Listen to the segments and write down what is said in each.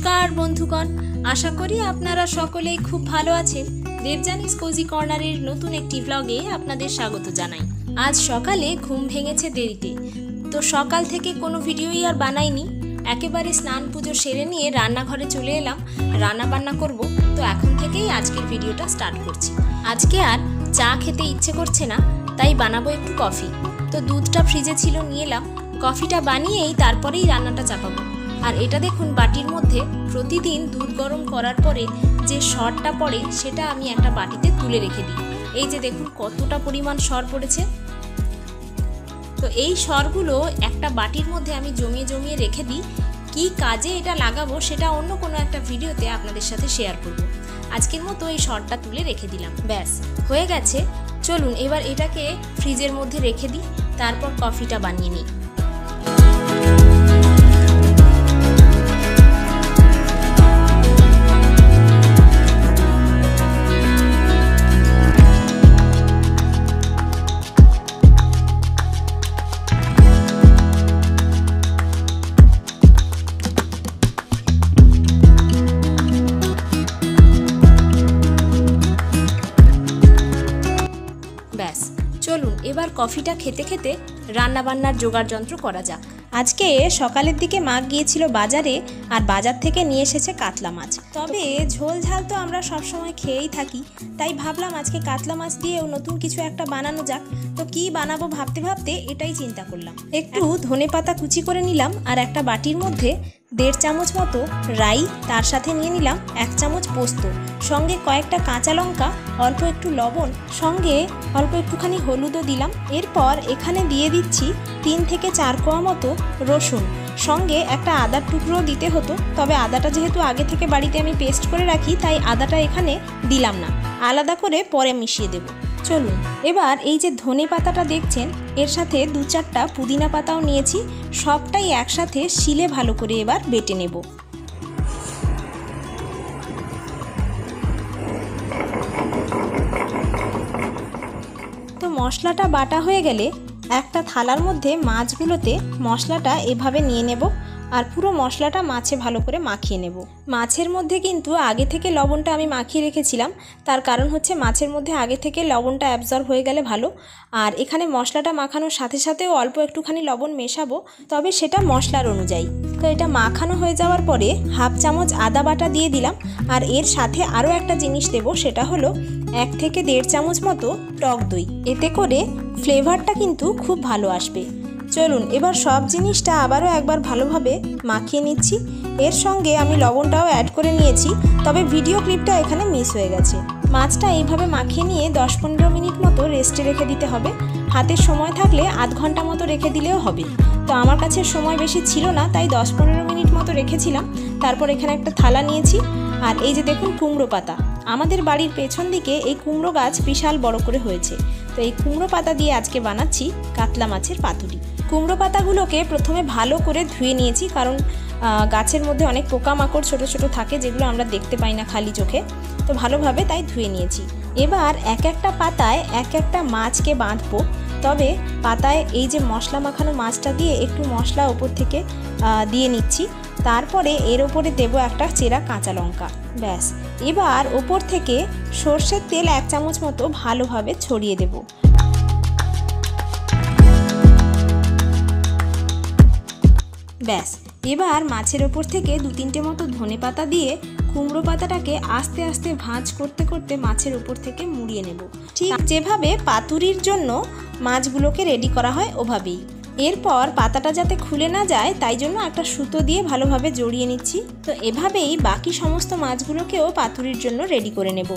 नमस्कार बंधुगण आशा करी आपनारा सकलेई खूब भालो आछेन। देवजानीज कोजी कर्नारेर नतून एकटी ब्लगे आपनादेर स्वागत जानाई। आज सकाले घुम भेंगेछे देरीते, तो सकाल थेके कोनो भिडियोई आर बानाइनी। एकेबारे स्नान पुजो सेरे निये रान्नाघरे चले एलाम, रान्ना बान्ना करब। तो एखन थेकेई आजकेर भिडियोटा स्टार्ट करछि। आजके आर चा खेते इচ্ছে करছে ना, ताई बानाबो एकटु कफि। तो दूधटा फ्रिजे छिलो निये एलाम, कफिटा बानिয়েই তারপরেই রান্নাটা চাপাবো। আর এটা দেখুন বাটির মধ্যে প্রতিদিন দুধ গরম করার পরে যে সরটা পড়ে সেটা আমি একটা বাটিতে তুলে রেখে দিই। এই যে দেখুন কতটা পরিমাণ সর পড়েছে। তো এই সরগুলো একটা বাটির মধ্যে আমি জমিয়ে জমিয়ে রেখে দিই। কি কাজে এটা লাগাবো সেটা অন্য কোনো একটা ভিডিওতে আপনাদের সাথে শেয়ার করব। আজকের মতো এই সরটা তুলে রেখে দিলাম, ব্যাস হয়ে গেছে। চলুন এবার এটাকে ফ্রিজের মধ্যে রেখে দিই, তারপর কফিটা বানিয়ে নিই। ব্যাস চলুন এবার কফিটা খেতে খেতে রান্না বান্নার জোগাড় যন্ত্র করা যাক। আজকে সকালের দিকে মা গিয়েছিল বাজারে, আর বাজার থেকে নিয়ে এসেছে কাতলা মাছ। তবে ঝোল ঝাল তো আমরা সবসময় খেয়েই থাকি, তাই ভাবলাম আজকে কাতলা মাছ দিয়েও নতুন কিছু একটা বানানো যাক। তো কি বানাবো ভাবতে ভাবতে এটাই চিন্তা করলাম। একটু ধনেপাতা কুচি করে নিলাম, আর একটা বাটির মধ্যে 1.5 চামচ মতো রাই, তার সাথে নিয়ে নিলাম 1 চামচ পোস্ত, সঙ্গে কয়েকটা কাঁচা লঙ্কা, অল্প একটু লবণ, সঙ্গে অল্প একটুখানি হলুদও দিলাম। এরপর এখানে দিয়ে দিচ্ছি 3 থেকে 4 কোয়া মতো রসুন, সঙ্গে একটা আদার টুকরো দিতে হতো, তবে আদাটা যেহেতু আগে থেকে বাড়িতে আমি পেস্ট করে রাখি তাই আদাটা এখানে দিলাম না, আলাদা করে পরে মিশিয়ে দেব। চলুন এবার এই যে ধনে পাতাটা দেখছেন এর সাথে 2-4টা পুদিনা পাতাও নিয়েছি, সবটাই একসাথে শিলে ভালো করে এবার বেটে নেব। তো মশলাটা বাটা হয়ে গেলে একটা থালার মধ্যে মাছগুলোতে মশলাটা এভাবে নিয়ে নেব, আর পুরো মশলাটা মাছে ভালো করে মাখিয়ে নেব। মাছের মধ্যে কিন্তু আগে থেকে লবণটা আমি মাখিয়ে রেখেছিলাম, তার কারণ হচ্ছে মাছের মধ্যে আগে থেকে লবণটা অ্যাবজর্ব হয়ে গেলে ভালো। আর এখানে মশলাটা মাখানোর সাথে সাথেও অল্প একটুখানি লবণ মেশাবো, তবে সেটা মশলার অনুযায়ী। তো এটা মাখানো হয়ে যাওয়ার পরে 1/2 চামচ আদা বাটা দিয়ে দিলাম, আর এর সাথে আরও একটা জিনিস দেব, সেটা হলো 1 থেকে 1.5 চামচ মতো টক দই। এতে করে ফ্লেভারটা কিন্তু খুব ভালো আসবে। চলুন এবার সব জিনিসটা আবারও একবার ভালোভাবে মাখিয়ে নিচ্ছি। এর সঙ্গে আমি লবণটাও অ্যাড করে নিয়েছি, তবে ভিডিও ক্লিপটা এখানে মিস হয়ে গেছে। মাছটা এইভাবে মাখিয়ে নিয়ে 10-15 মিনিট মতো রেস্টে রেখে দিতে হবে। হাতের সময় থাকলে আধ ঘন্টা মতো রেখে দিলেও হবে। তো আমার কাছে সময় বেশি ছিল না, তাই 10-15 মিনিট মতো রেখেছিলাম। তারপর এখানে একটা থালা নিয়েছি, আর এই যে দেখুন কুমড়ো পাতা। আমাদের বাড়ির পেছন দিকে এই কুমড়ো গাছ বিশাল বড় করে হয়েছে। তো এই কুমড়ো পাতা দিয়ে আজকে বানাচ্ছি কাতলা মাছের পাতুরি। কুমড়ো পাতাগুলোকে প্রথমে ভালো করে ধুয়ে নিয়েছি, কারণ গাছের মধ্যে অনেক পোকামাকড় ছোট ছোট থাকে যেগুলো আমরা দেখতে পাই না খালি চোখে। তো ভালোভাবে তাই ধুয়ে নিয়েছি। এবার এক একটা পাতায় এক একটা মাছকে বাঁধবো। তবে পাতায় এই যে মশলা মাখানো মাছটা দিয়ে একটু মশলা ওপর থেকে দিয়ে নিচ্ছি, তারপরে এর ওপরে দেবো একটা চেরা কাঁচা লঙ্কা। ব্যাস এবার ওপর থেকে সর্ষের তেল 1 চামচ মতো ভালোভাবে ছড়িয়ে দেব। ব্যাস এবার মাছের ওপর থেকে 2-3টে মতো ধনে পাতা দিয়ে কুমড়ো পাতাটাকে আস্তে আস্তে ভাঁজ করতে করতে মাছের ওপর থেকে মুড়িয়ে নেব, ঠিক যেভাবে পাতুরির জন্য মাছগুলোকে রেডি করা হয় ওভাবেই। এরপর পাতাটা যাতে খুলে না যায় তাই জন্য একটা সুতো দিয়ে ভালোভাবে জড়িয়ে নিচ্ছি। তো এভাবেই বাকি সমস্ত মাছগুলোকেও পাতুরির জন্য রেডি করে নেব।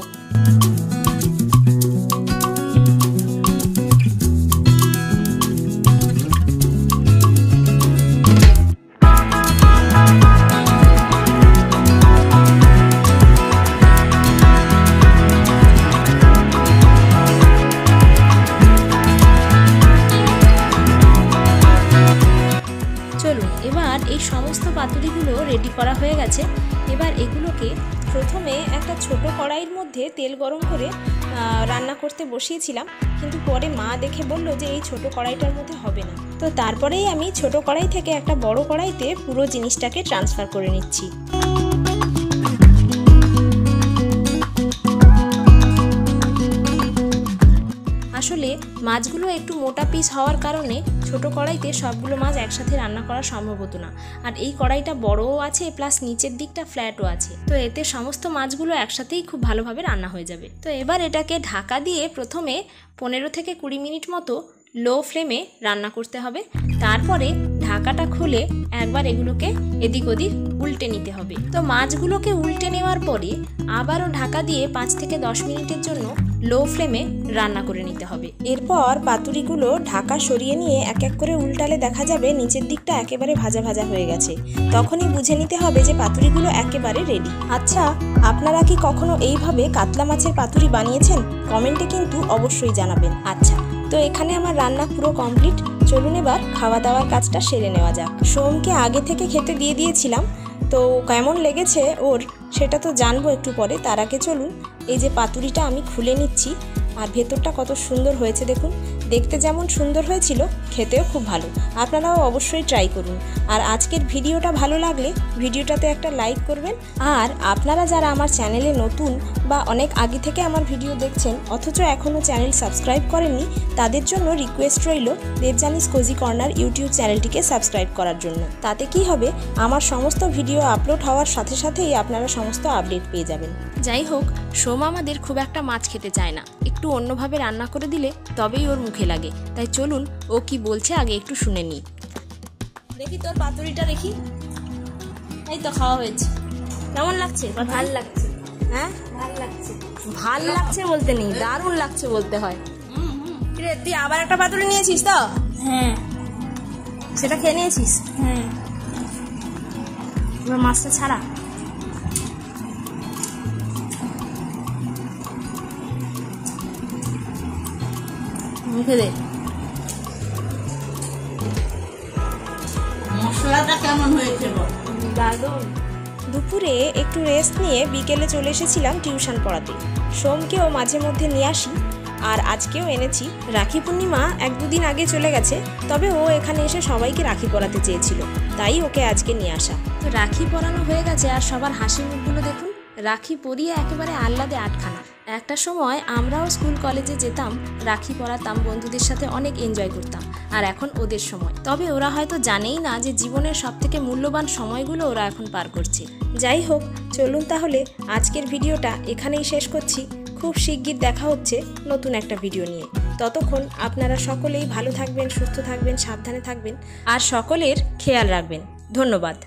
এবার এই সমস্ত পাতুরিগুলো রেডি করা হয়ে গেছে। এবার এগুলোকে প্রথমে একটা ছোট কড়াইয়ের মধ্যে তেল গরম করে রান্না করতে বসিয়েছিলাম, কিন্তু পরে মা দেখে বলল যে এই ছোট কড়াইটার মধ্যে হবে না। তো তারপরেই আমি ছোট কড়াই থেকে একটা বড় কড়াইতে পুরো জিনিসটাকে ট্রান্সফার করে নিচ্ছি। আসলে মাছগুলো একটু মোটা পিস হওয়ার কারণে ছোট কড়াইতে সবগুলো মাছ একসাথে রান্না করা সম্ভব হতো না। আর এই কড়াইটা বড়ও আছে প্লাস নিচের দিকটা ফ্ল্যাটও আছে, তো এতে সমস্ত মাছগুলো একসাথেই খুব ভালোভাবে রান্না হয়ে যাবে। তো এবার এটাকে ঢাকা দিয়ে প্রথমে 15 থেকে 20 মিনিট মতো লো ফ্লেমে রান্না করতে হবে। তারপরে ঢাকাটা খুলে একবার এগুলোকে এদিক ওদিক উল্টে নিতে হবে। তো মাছগুলোকে উল্টে নেওয়ার পরে আবারও ঢাকা দিয়ে 5 থেকে 10 মিনিটের জন্য লো ফ্লেমে রান্না করে নিতে হবে। এরপর পাতুরিগুলো ঢাকা সরিয়ে নিয়ে এক এক করে উল্টালে দেখা যাবে নিচের দিকটা একেবারে ভাজা ভাজা হয়ে গেছে। তখনই বুঝে নিতে হবে যে পাতুরিগুলো একেবারে রেডি। আচ্ছা, আপনারা কি কখনো এইভাবে কাতলা মাছের পাতুরি বানিয়েছেন? কমেন্টে কিন্তু অবশ্যই জানাবেন। আচ্ছা, তো এখানে আমার রান্না পুরো কমপ্লিট। চলুন এবার খাওয়া দাওয়ার কাজটা সেরে নেওয়া যাক। সোমকে আগে থেকে খেতে দিয়ে দিয়েছিলাম, তো কেমন লেগেছে ওর সেটা তো জানবো একটু পরে। তার আগে চলুন এই যে পাতুরিটা আমি খুলে নিচ্ছি, আর ভেতরটা কত সুন্দর হয়েছে দেখুন। দেখতে যেমন সুন্দর হয়েছিল, খেতেও খুব ভালো। আপনারাও অবশ্যই ট্রাই করুন। আর আজকের ভিডিওটা ভালো লাগলে ভিডিওটাতে একটা লাইক করবেন। আর আপনারা যারা আমার চ্যানেলে নতুন বা অনেক আগে থেকে আমার ভিডিও দেখছেন অথচ এখনও চ্যানেল সাবস্ক্রাইব করেননি, তাদের জন্য রিকোয়েস্ট রইল দেবযানীস কোজি কর্নার ইউটিউব চ্যানেলটিকে সাবস্ক্রাইব করার জন্য। তাতে কি হবে, আমার সমস্ত ভিডিও আপলোড হওয়ার সাথে সাথেই আপনারা সমস্ত আপডেট পেয়ে যাবেন। যাই হোক, সোম আমাদের খুব একটা মাছ খেতে চায় না, একটু অন্যভাবে রান্না করে দিলে তবেই ওর মুখে লাগে। তাই চলুন ও কি বলছে আগে একটু শুনে নিই। দেখি তোর পাতুরিটা দেখি। এই তো খাওয়া হয়েছে, কেমন লাগছে? ভাল লাগছে। হ্যাঁ, ভাল লাগছে। ভাল লাগছে বলতে নেই, দারুণ লাগছে বলতে হয়। রে, তুই আবার একটা পাতুরি নিয়েছিস তো? হ্যাঁ। সেটা খেয়ে নিয়েছিস? হ্যাঁ। এবার মাছটা ছাড়া। মুখে দে। মশলাটা কেমন হয়েছে? দারুণ। দুপুরে একটু রেস্ট নিয়ে বিকেলে চলে এসেছিলাম টিউশন পড়াতে। সোমকেও মাঝে মধ্যে নিয়ে আসি, আর আজকেও এনেছি। রাখি পূর্ণিমা 1-2 দিন আগে চলে গেছে, তবে ও এখানে এসে সবাইকে রাখি পরাতে চেয়েছিল, তাই ওকে আজকে নিয়ে আসা। তো রাখি পরানো হয়ে গেছে, আর সবার হাসি মুখগুলো দেখুন। রাখি পরিয়ে একেবারে আহ্লাদে আটখানা। একটা সময় আমরাও স্কুল কলেজে যেতাম, রাখি পরাতাম, বন্ধুদের সাথে অনেক এনজয় করতাম। আর এখন ওদের সময়। তবে ওরা হয়তো জানেই না যে জীবনের সবথেকে মূল্যবান সময়গুলো ওরা এখন পার করছে। যাই হোক, চলুন তাহলে আজকের ভিডিওটা এখানেই শেষ করছি। খুব শিগগির দেখা হচ্ছে নতুন একটা ভিডিও নিয়ে। ততক্ষণ আপনারা সকলেই ভালো থাকবেন, সুস্থ থাকবেন, সাবধানে থাকবেন, আর সকলের খেয়াল রাখবেন। ধন্যবাদ।